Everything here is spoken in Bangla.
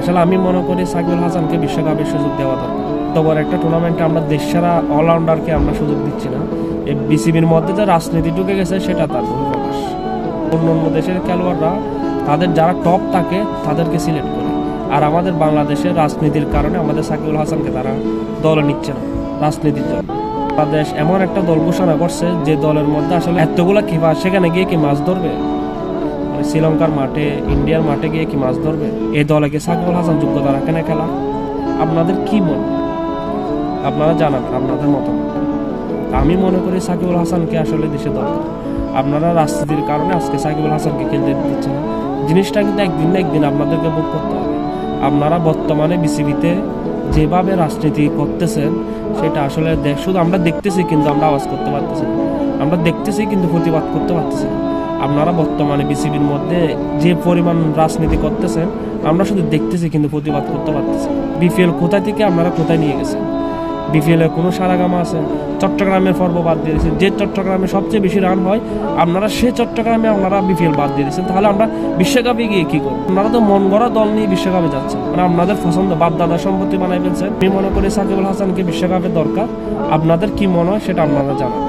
আসলে আমি মনে করি সাকিবুল হাসানকে বিশ্বকাপের সুযোগ দেওয়া দরকার। তবর একটা টুর্নামেন্টে আমরা দেশসেরা অলরাউন্ডারকে আমরা সুযোগ দিচ্ছি না। এই বিসিবির মধ্যে যে রাজনীতি ঢুকে গেছে সেটা তার বহিঃপ্রকাশ। অন্য অন্য দেশের খেলোয়াড়রা তাদের যারা টপ থাকে তাদেরকে সিলেক্ট করে, আর আমাদের বাংলাদেশের রাজনীতির কারণে আমাদের সাকিবুল হাসানকে তারা দলে নিচ্ছে না রাজনীতির জন্য। বাংলাদেশ এমন একটা দল ঘোষণা করছে যে দলের মধ্যে আসলে এতগুলা কিপার, সেখানে গিয়ে কি মাছ ধরবে? মানে শ্রীলঙ্কার মাঠে, ইন্ডিয়ার মাঠে গিয়ে কি মাছ ধরবে? এই দলে কি সাকিবুল হাসান যোগ্যতা রাখে না খেলা? আপনাদের কি মনে, আপনারা জানাবেন আপনাদের মতামত। আমি মনে করি সাকিবুল হাসানকে আসলে দেশে দরকার। আপনারা রাজনীতির কারণে আজকে সাকিবুল হাসানকে খেলতে দিচ্ছে না। জিনিসটা কিন্তু একদিন না একদিন আপনাদেরকে ভোগ করতে হবে। আপনারা বর্তমানে বিসিবিতে যেভাবে রাজনীতি করতেছেন সেটা আসলে শুধু আমরা দেখতেছি, কিন্তু আমরা আওয়াজ করতে পারতেছি না। আমরা দেখতেছি কিন্তু প্রতিবাদ করতে পারতেছি না। আপনারা বর্তমানে বিসিবির মধ্যে যে পরিমাণ রাজনীতি করতেছেন আমরা শুধু দেখতেছি কিন্তু প্রতিবাদ করতে পারতেছি। বিপিএল কোথায় থেকে আপনারা কোথায় নিয়ে গেছেন? বিপিএলের কোনো সারাগামা আছে? চট্টগ্রামের পর্ব বাদ দিয়ে দিয়েছেন। যে চট্টগ্রামে সবচেয়ে বেশি রান হয় আপনারা সে চট্টগ্রামে আপনারা বিপিএল বাদ দিয়ে দিয়েছেন। তাহলে আমরা বিশ্বকাপে গিয়ে কী করব? আপনারা তো মন গড়া দল নিয়ে বিশ্বকাপে যাচ্ছেন, মানে আপনাদের পছন্দ বাপ দাদা সম্পত্তি বানাই ফেলছেন। আমি মনে করি সাকিবুল হাসানকে বিশ্বকাপে দরকার। আপনাদের কি মনে হয় সেটা আপনারা জানান।